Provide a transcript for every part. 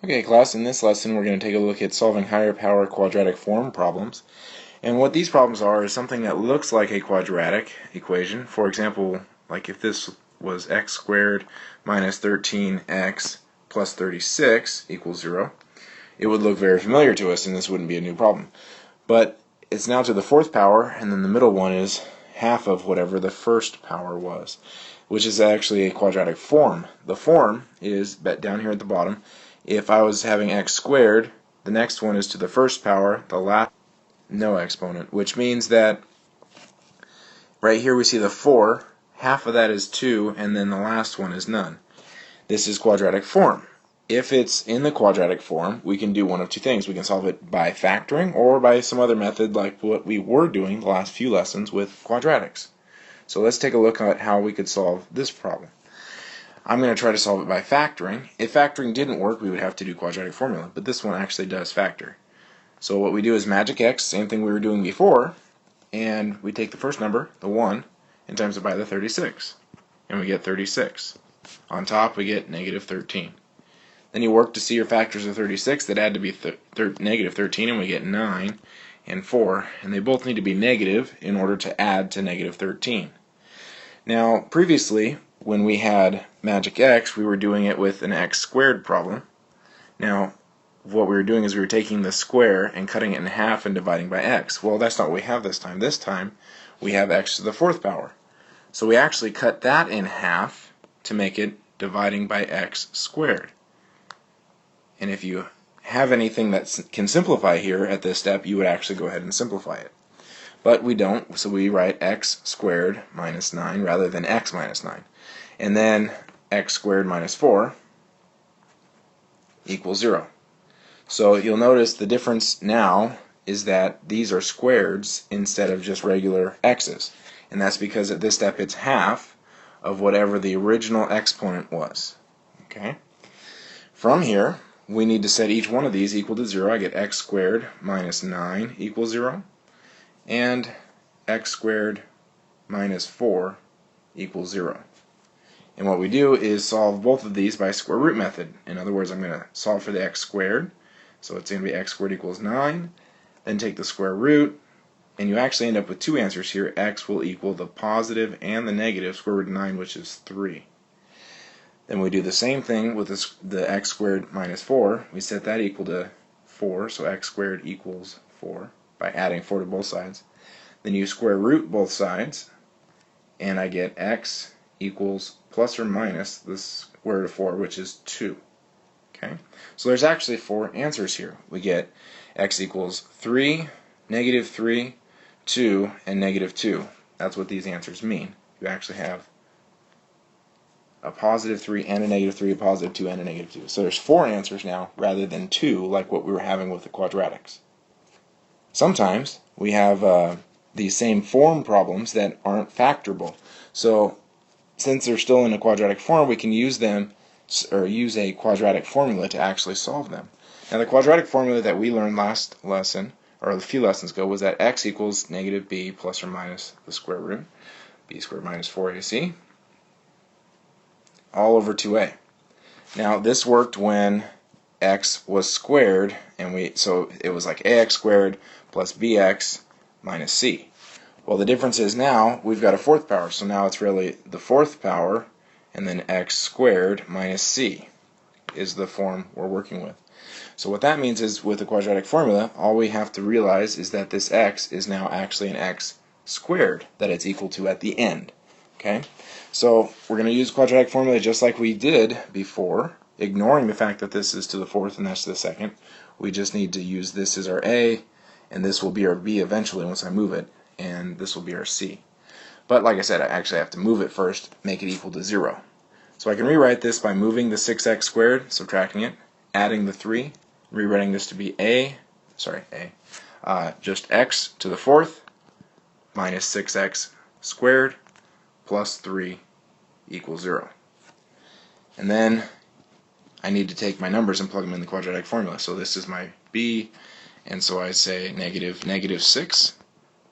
Okay, class, in this lesson we're going to take a look at solving higher power quadratic form problems. And what these problems are is something that looks like a quadratic equation. For example, like if this was x squared minus 13x plus 36 equals 0, it would look very familiar to us and this wouldn't be a new problem. But it's now to the fourth power, and then the middle one is half of whatever the first power was, which is actually a quadratic form. The form is down here at the bottom. If I was having x squared, the next one is to the first power, the last no exponent, which means that right here we see the 4, half of that is 2, and then the last one is none. This is quadratic form. If it's in the quadratic form, we can do one of two things. We can solve it by factoring or by some other method like what we were doing the last few lessons with quadratics. So let's take a look at how we could solve this problem. I'm going to try to solve it by factoring. If factoring didn't work, we would have to do quadratic formula, but this one actually does factor. So what we do is magic x, same thing we were doing before, and we take the first number, the 1, and times it by the 36, and we get 36. On top we get negative 13. Then you work to see your factors of 36 that add to be negative 13, and we get 9 and 4, and they both need to be negative in order to add to negative 13. Now previously, when we had magic x, we were doing it with an x squared problem. Now, what we were doing is we were taking the square and cutting it in half and dividing by x. Well, that's not what we have this time. This time, we have x to the fourth power. So we actually cut that in half to make it dividing by x squared. And if you have anything that can simplify here at this step, you would actually go ahead and simplify it. But we don't, so we write x squared minus 9 rather than x minus 9. And then x squared minus 4 equals 0. So you'll notice the difference now is that these are squareds instead of just regular x's. And that's because at this step it's half of whatever the original exponent was. Okay? From here, we need to set each one of these equal to 0. I get x squared minus 9 equals 0. And x squared minus 4 equals 0. And what we do is solve both of these by square root method. In other words, I'm going to solve for the x squared. So it's going to be x squared equals 9. Then take the square root, and you actually end up with two answers here. X will equal the positive and the negative square root of 9, which is 3. Then we do the same thing with the x squared minus 4. We set that equal to 4, so x squared equals 4 by adding 4 to both sides. Then you square root both sides, and I get x equals plus or minus the square root of 4, which is 2. Okay? So there's actually 4 answers here. We get x equals 3, negative 3, 2, and negative 2. That's what these answers mean. You actually have a positive 3 and a negative 3, a positive 2 and a negative 2. So there's 4 answers now rather than 2 like what we were having with the quadratics. Sometimes we have these same form problems that aren't factorable. So since they're still in a quadratic form, we can use them or use a quadratic formula to actually solve them. Now the quadratic formula that we learned last lesson, or a few lessons ago, was that x equals negative b plus or minus the square root, b squared minus 4ac, all over 2a. Now this worked when x was squared, and so it was like ax squared plus bx minus c. Well, the difference is now we've got a fourth power, so now it's really the fourth power and then x squared minus c is the form we're working with. So what that means is with the quadratic formula, all we have to realize is that this x is now actually an x squared that it's equal to at the end. Okay? So we're going to use quadratic formula just like we did before, ignoring the fact that this is to the fourth and that's to the second. We just need to use this as our a, and this will be our b eventually once I move it, and this will be our c. But like I said, I actually have to move it first, make it equal to 0. So I can rewrite this by moving the 6x squared, subtracting it, adding the 3, rewriting this to be just x to the fourth minus 6x squared plus 3 equals 0. And then I need to take my numbers and plug them in the quadratic formula. So this is my b, and so I say negative 6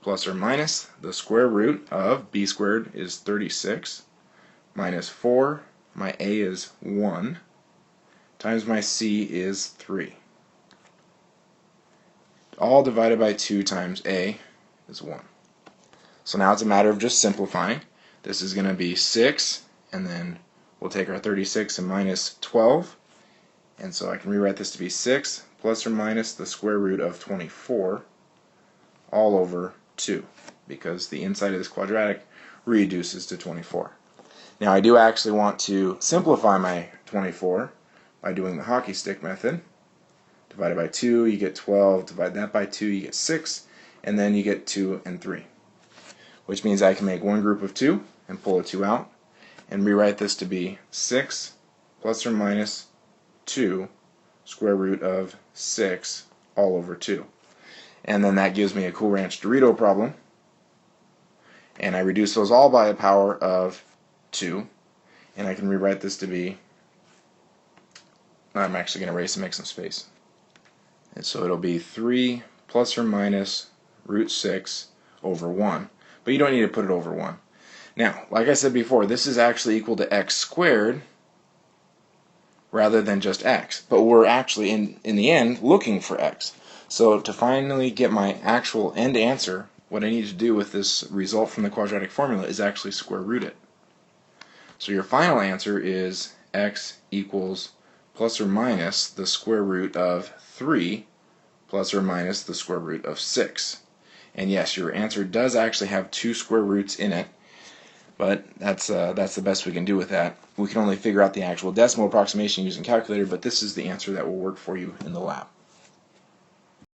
plus or minus the square root of b squared is 36 minus 4, my a is 1, times my c is 3. All divided by 2 times a is 1. So now it's a matter of just simplifying. This is going to be 6, and then we'll take our 36 and minus 12. And so I can rewrite this to be 6 plus or minus the square root of 24 all over 2, because the inside of this quadratic reduces to 24. Now I do actually want to simplify my 24 by doing the hockey stick method. Divided by 2, you get 12. Divide that by 2, you get 6. And then you get 2 and 3. Which means I can make one group of 2 and pull a 2 out and rewrite this to be 6 plus or minus 2 square root of 6 all over 2. And then that gives me a Cool Ranch Dorito problem. And I reduce those all by a power of 2. And I can rewrite this to be, I'm actually going to erase and make some space. And so it'll be 3 plus or minus root 6 over 1. But you don't need to put it over 1. Now, like I said before, this is actually equal to x squared rather than just x. But we're actually, in the end, looking for x. So to finally get my actual end answer, what I need to do with this result from the quadratic formula is actually square root it. So your final answer is x equals plus or minus the square root of 3 plus or minus the square root of 6. And yes, your answer does actually have 2 square roots in it, but that's the best we can do with that. We can only figure out the actual decimal approximation using calculator, but this is the answer that will work for you in the lab.